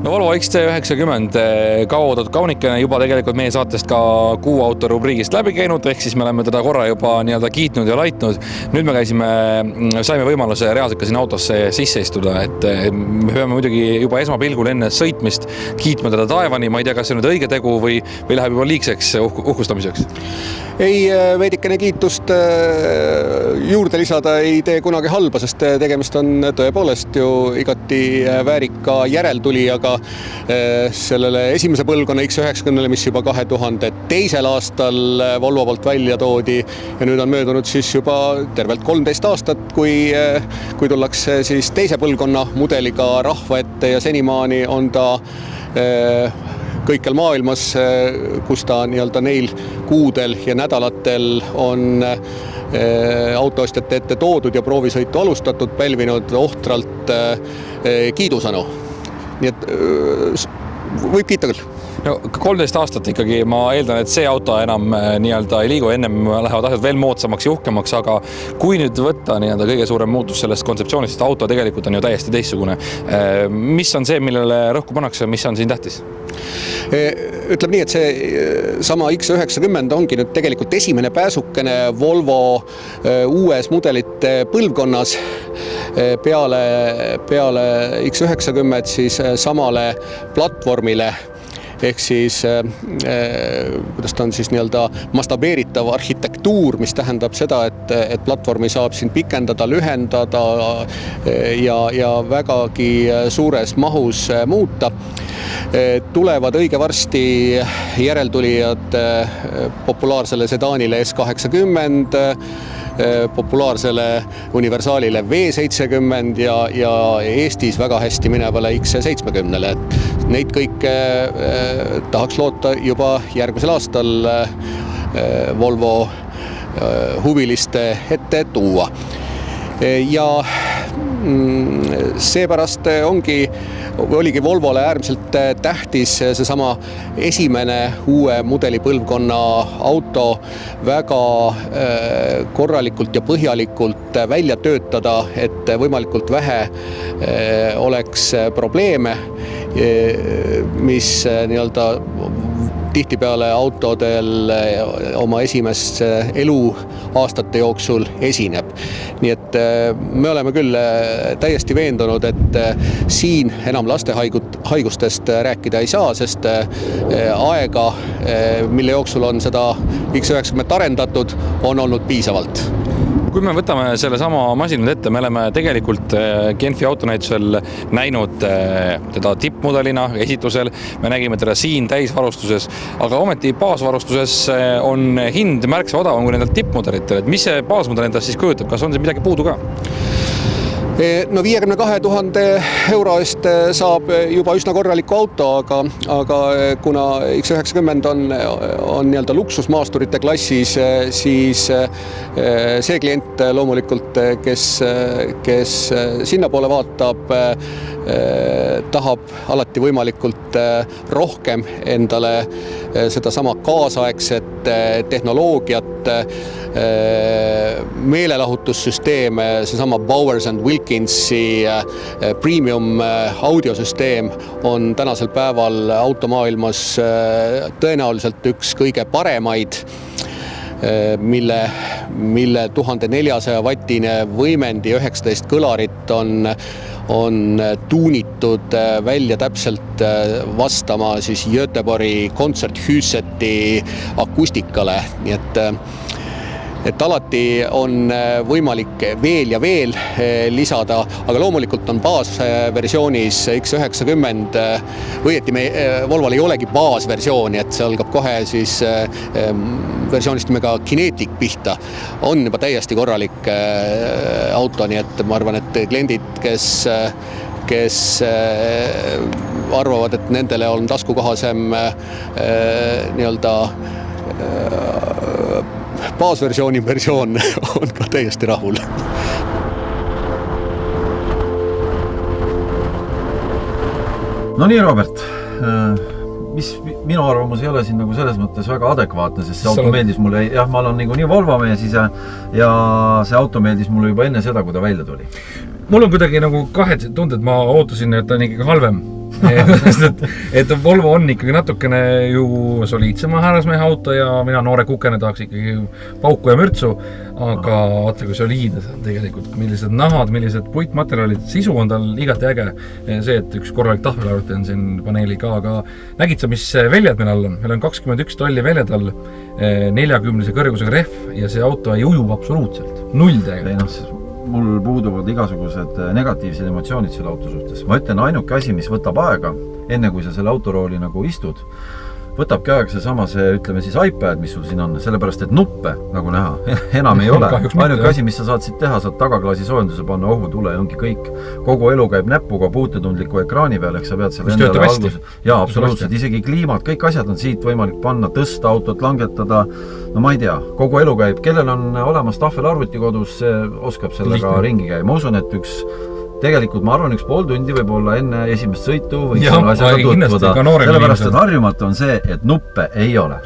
No Volvo XC90 kauoodud kaunikene juba tegelikult meie saatest ka kuu auto rubriigist läbi käinud, ehk siis me oleme teda korra juba nii-öelda kiitnud ja laitnud. Nüüd me saime võimaluse reaalselt ka siin autosse sisse istuda, et me peame muidugi juba esmapilgul enne sõitmist kiitma teda taevani. Ma ei tea, kas see on nüüd õige tegu või läheb juba liigseks uhkustamiseks? Ei, veidikene kiitust juurde lisada ei tee kunagi halba, sest tegemist on tõepoolest ju igati väärika järeltulijaga sellele esimese põlvkonna X90, mis juba 2002. aastal Volvo poolt välja toodi ja nüüd on möödunud siis juba tervelt 13 aastat, kui tullakse siis teise põlvkonna mudeliga rahva ette ja senimaani on ta kõikjal maailmas, kus ta nii-öelda neil kuudel ja nädalatel on autoostjate ette toodud ja proovisõitu alustatud, pälvinud ohtralt kiidusõnu. Nii et võib kiita küll. No, 13 aastat ikkagi, ma eeldan, et see auto enam nii-öelda ei liigu, ennem lähevad asjad veel moodsamaks ja uhkemaks, aga kui nüüd võtta nii-öelda kõige suurem muutus sellest kontseptsioonist, sest auto tegelikult on ju täiesti teistsugune. Mis on see, millele rõhku pannakse, mis on siin tähtis? Ütleb nii, et see sama X90 ongi nüüd tegelikult esimene pääsukene Volvo uues mudelite põlvkonnas peale X90 siis samale platvormile ehk siis kuidas ta on siis nii-öelda mastabeeritav arhitektuur, mis tähendab seda, et platvormi saab siin pikendada, lühendada ja vägagi suures mahus muuta. Tulevad õige varsti järeltulijad populaarsele sedaanile S80, populaarsele universaalile V70 ja Eestis väga hästi minevale X70. Neid kõike tahaks loota juba järgmisel aastal Volvo huviliste ette tuua. Ja seepärast oligi Volvole äärmiselt tähtis seesama esimene uue mudeli põlvkonna auto väga korralikult ja põhjalikult välja töötada, et võimalikult vähe oleks probleeme, mis nii-öelda tihtipeale autodel oma esimest eluaastate jooksul esineb. Nii et me oleme küll täiesti veendunud, et siin enam laste haigustest rääkida ei saa, sest aega, mille jooksul on seda X90 arendatud, on olnud piisavalt. Kui me võtame selle sama masinad ette, me oleme tegelikult Genfi autonäitusel näinud teda tippmudelina esitusel, me nägime teda siin täisvarustuses, aga ometi baasvarustuses on hind märksa odavam kui nendelt tippmudelitel. Mis see baasmudel endast siis kujutab? Kas on see midagi puudu ka? No 52 000 € eest saab juba üsna korraliku auto, aga kuna X90 on nii-öelda luksusmaasturite klassis, siis see klient loomulikult, kes sinna poole vaatab, tahab alati võimalikult rohkem endale seda sama kaasaegset tehnoloogiat, meelelahutussüsteeme, seesama Bowers & Wilkinsi premium audiosüsteem on tänasel päeval automaailmas tõenäoliselt üks kõige paremaid, mille 1400-wattine võimendi 19 kõlarit on tuunitud välja täpselt vastama siis Göteborgi Konzerthuseti akustikale, nii et alati on võimalik veel ja veel lisada, aga loomulikult on baasversioonis X90, õieti Volval ei olegi baasversiooni, et see algab kohe siis versioonist nimega Kinetic pihta, on juba täiesti korralik auto, nii et ma arvan, et kliendid, kes arvavad, et nendele on taskukohasem nii-öelda baasversiooni versioon on ka täiesti rahul. No nii, Robert, mis minu arvamus ei ole siin nagu selles mõttes väga adekvaatne, sest see auto meeldis mulle, jah, ma olen nii Volvo mees ise ja see auto meeldis mulle juba enne seda, kui ta välja tuli. Mul on kuidagi nagu kahed tunded, ma ootasin, et ta on ikkagi halvem. et Volvo on ikkagi natukene ju soliidsema härrasmehe auto ja mina noore kukene tahaks ikkagi pauku ja mürtsu, aga vaata kui soliidne see on tegelikult, millised nahad, millised puitmaterjalid, sisu on tal igati äge. See, et üks korralik tahvelarvuti on siin paneeli ka, aga nägid sa, mis väljad meil all on? Meil on 21 tolli väljad all, 40 kõrgusega rehv ja see auto ei ujub absoluutselt. Null tegelikult. Mul puuduvad igasugused negatiivsed emotsioonid selle auto suhtes. Ma ütlen, ainuke asi, mis võtab aega, enne kui sa selle autorooli nagu istud, võtabki aega seesama ütleme siis iPad, mis sul siin on, sellepärast, et nuppe, nagu näha, enam ei ole. Ainuke asi, mis sa saad siit teha, saad tagaklaasi soojenduse panna, ohutule ja ongi kõik. Kogu elu käib näpuga puututundliku ekraani peal, ehk sa pead selle endale alguses. Jaa, absoluutselt, isegi kliimad, kõik asjad on siit võimalik panna, tõsta autot, langetada, no ma ei tea, kogu elu käib, kellel on olemas tahvelarvuti kodus, see oskab sellega ringi käia. Ma usun, et tegelikult ma arvan, 1,5 tundi võib olla enne esimest sõitu või asjaga tutvuda. Sellepärast, et harjumatu on see, et nuppe ei ole.